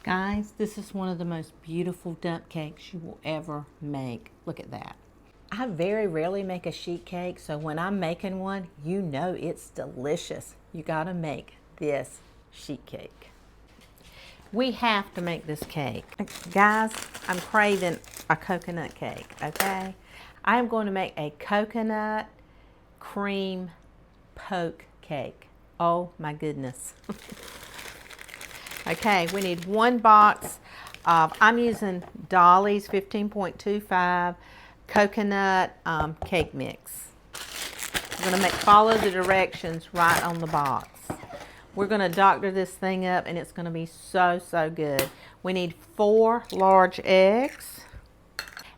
Guys, this is one of the most beautiful dump cakes you will ever make. Look at that. I very rarely make a sheet cake, so when I'm making one, you know it's delicious. You gotta make this sheet cake. We have to make this cake. Guys, I'm craving a coconut cake, okay? I'm going to make a coconut cream poke cake. Oh my goodness. Okay, we need 1 box of, I'm using Dolly's 15.25 coconut cake mix. We're going to follow the directions right on the box. We're going to doctor this thing up and it's going to be so good. We need 4 large eggs.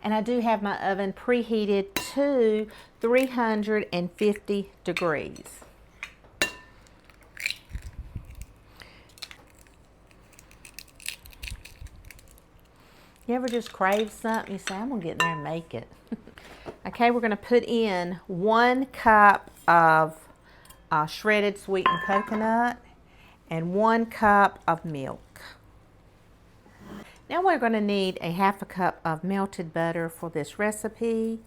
And I do have my oven preheated to 350 degrees. You ever just crave something? You say, I'm going to get in there and make it. Okay, we're going to put in 1 cup of shredded sweetened coconut and 1 cup of milk. Now we're going to need a 1/2 cup of melted butter for this recipe.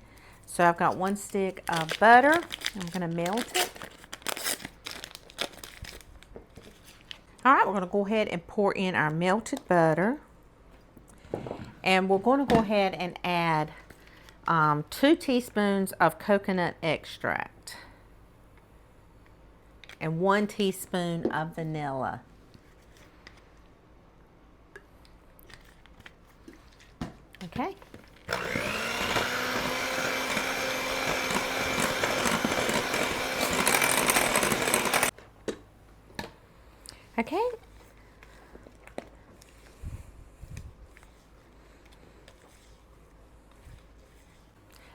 So I've got 1 stick of butter. I'm going to melt it. All right, we're going to go ahead and pour in our melted butter. And we're going to go ahead and add 2 teaspoons of coconut extract and 1 teaspoon of vanilla. Okay. Okay.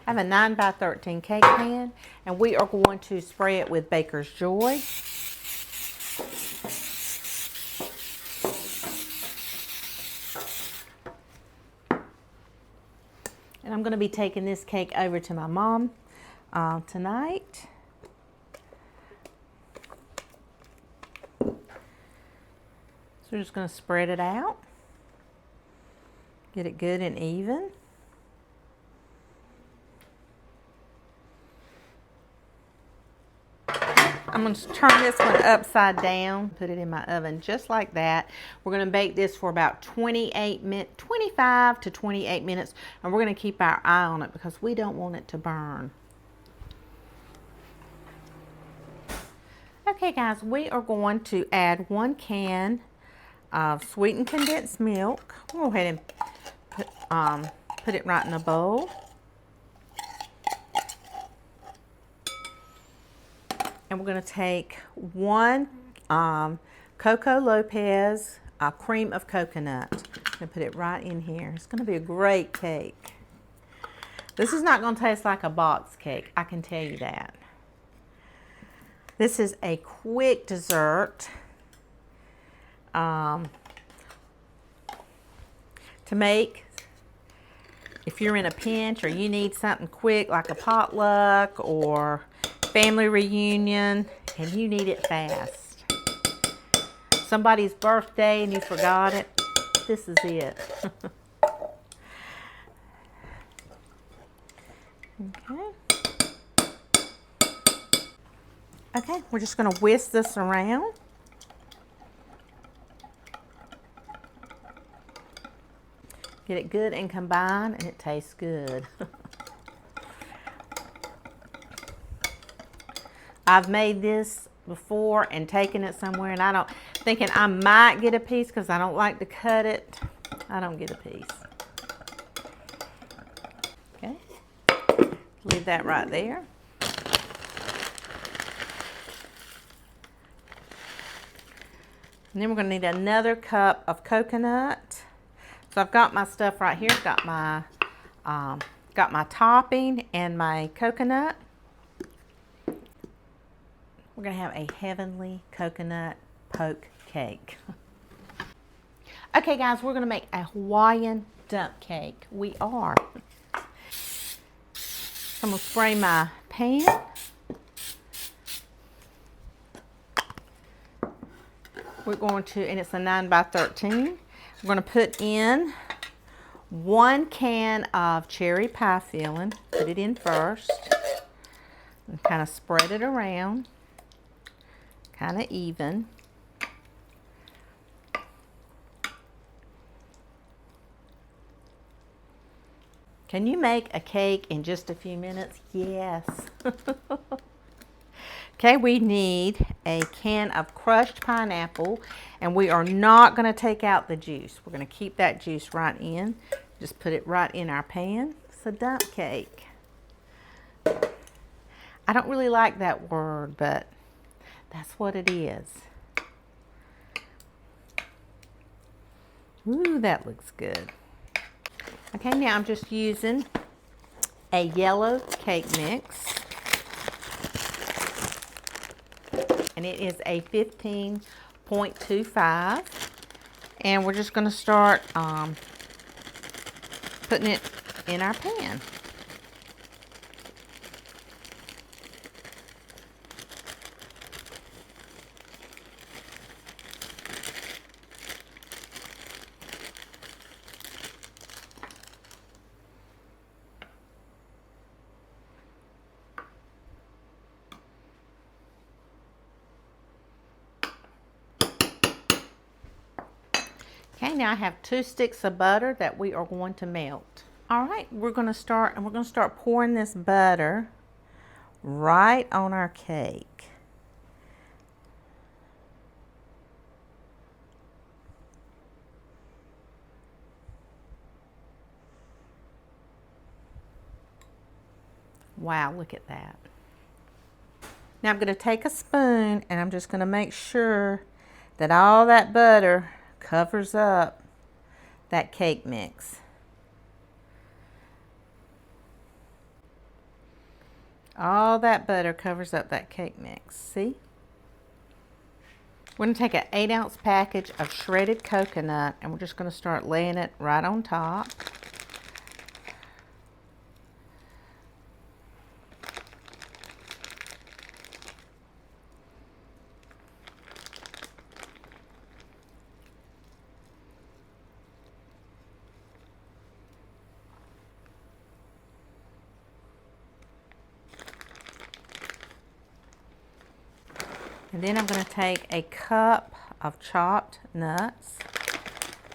I have a 9 by 13 cake pan, and we are going to spray it with Baker's Joy. And I'm going to be taking this cake over to my mom tonight. So we're just going to spread it out. Get it good and even. I'm going to turn this one upside down, put it in my oven just like that. We're going to bake this for about 25 to 28 minutes, and we're going to keep our eye on it because we don't want it to burn. Okay guys, we are going to add 1 can of sweetened condensed milk. We'll go ahead and put it right in a bowl. And we're going to take 1 Coco Lopez cream of coconut. I'm going to put it right in here. It's going to be a great cake. This is not going to taste like a box cake, I can tell you that. This is a quick dessert to make if you're in a pinch or you need something quick like a potluck or family reunion and you need it fast. Somebody's birthday and you forgot it. This is it. Okay, we're just going to whisk this around. Get it good and combined, and it tastes good. I've made this before and taken it somewhere, and thinking I might get a piece because I don't like to cut it. I don't get a piece. Okay, leave that right there. And then we're going to need another cup of coconut. So I've got my stuff right here. Got my topping and my coconut. We're going to have a heavenly coconut poke cake. Okay guys, we're going to make a Hawaiian dump cake. We are. I'm going to spray my pan. We're going to, and it's a 9 by 13. We're going to put in 1 can of cherry pie filling. Put it in first. And kind of spread it around. Kind of even. Can you make a cake in just a few minutes? Yes. Okay, we need a can of crushed pineapple, and we are not going to take out the juice. We're going to keep that juice right in. Just put it right in our pan. It's a dump cake. I don't really like that word, but that's what it is. Ooh, that looks good. Okay, now I'm just using a yellow cake mix. And it is a 15.25. And we're just going to start putting it in our pan. Okay, now I have 2 sticks of butter that we are going to melt. All right, we're going to start pouring this butter right on our cake. Wow, look at that. Now I'm going to take a spoon and I'm just going to make sure that all that butter covers up that cake mix. All that butter covers up that cake mix. See? We're going to take an 8-ounce package of shredded coconut and we're just going to start laying it right on top. And then I'm going to take a cup of chopped nuts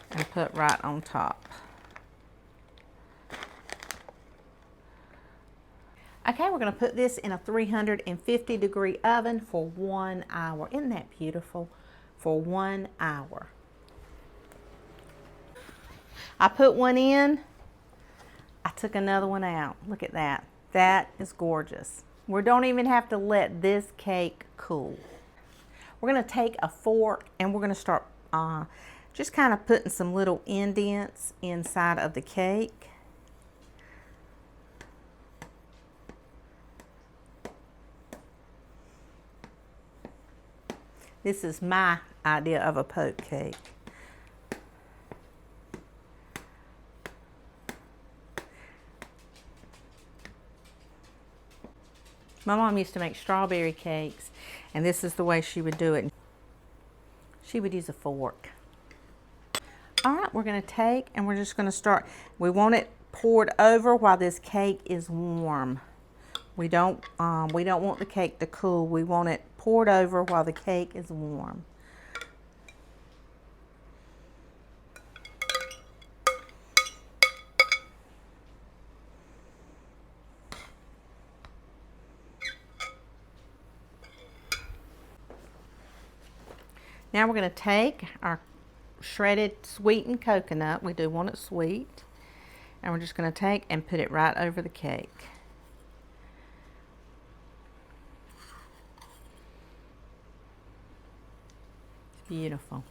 and put right on top. Okay, we're going to put this in a 350-degree oven for 1 hour. Isn't that beautiful? For 1 hour. I put one in. I took another one out. Look at that. That is gorgeous. We don't even have to let this cake cool. We're going to take a fork and we're going to start just kind of putting some little indents inside of the cake. This is my idea of a poke cake. My mom used to make strawberry cakes, and this is the way she would do it. She would use a fork. All right, we're going to take and we're just going to start. We want it poured over while this cake is warm. We don't want the cake to cool. We want it poured over while the cake is warm. Now we're going to take our shredded sweetened coconut. We do want it sweet. And we're just going to take and put it right over the cake. It's beautiful.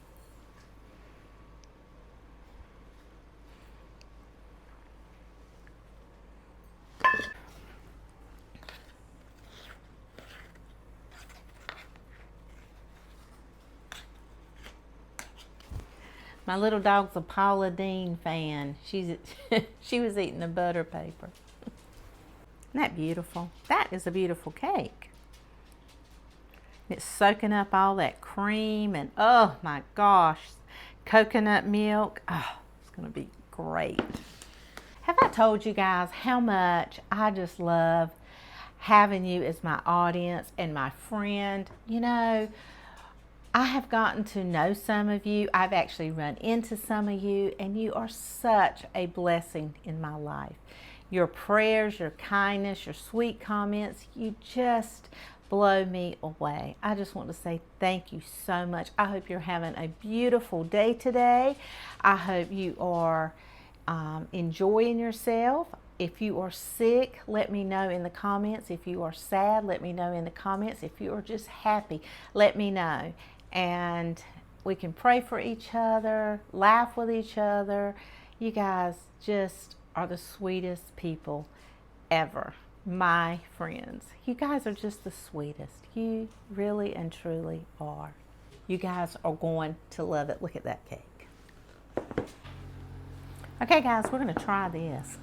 My little dog's a Paula Deen fan. She was eating the butter paper. Isn't that beautiful? That is a beautiful cake. It's soaking up all that cream and oh my gosh. coconut milk. Oh, it's gonna be great. Have I told you guys how much I just love having you as my audience and my friend? You know, I have gotten to know some of you. I've actually run into some of you, and you are such a blessing in my life. Your prayers, your kindness, your sweet comments, you just blow me away. I just want to say thank you so much. I hope you're having a beautiful day today. I hope you are enjoying yourself. If you are sick, let me know in the comments. If you are sad, let me know in the comments. If you are just happy, let me know. And we can pray for each other, laugh with each other. You guys just are the sweetest people ever. My friends. You guys are just the sweetest. You really and truly are. You guys are going to love it. Look at that cake. Okay guys, we're going to try this.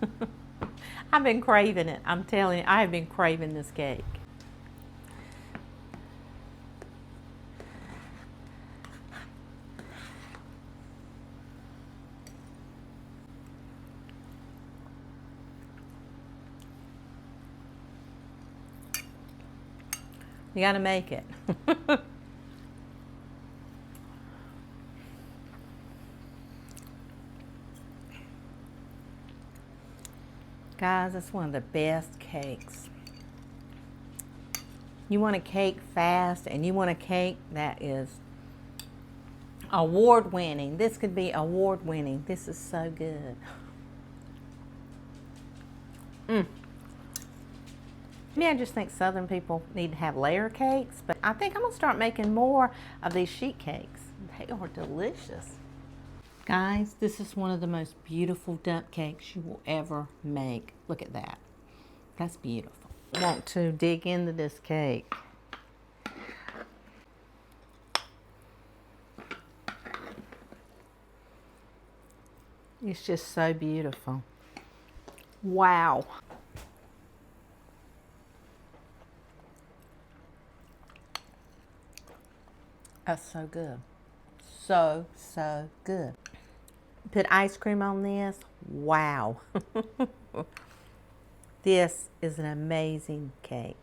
I've been craving it. I'm telling you, I have been craving this cake. You got to make it. Guys, it's one of the best cakes. You want a cake fast, and you want a cake that is award-winning. This could be award-winning. This is so good. Maybe I just think Southern people need to have layer cakes, but I think I'm gonna start making more of these sheet cakes. They are delicious. Guys, this is one of the most beautiful dump cakes you will ever make. Look at that. That's beautiful. I want to dig into this cake. It's just so beautiful. Wow. That's so good. So, so good. Put ice cream on this. Wow. This is an amazing cake.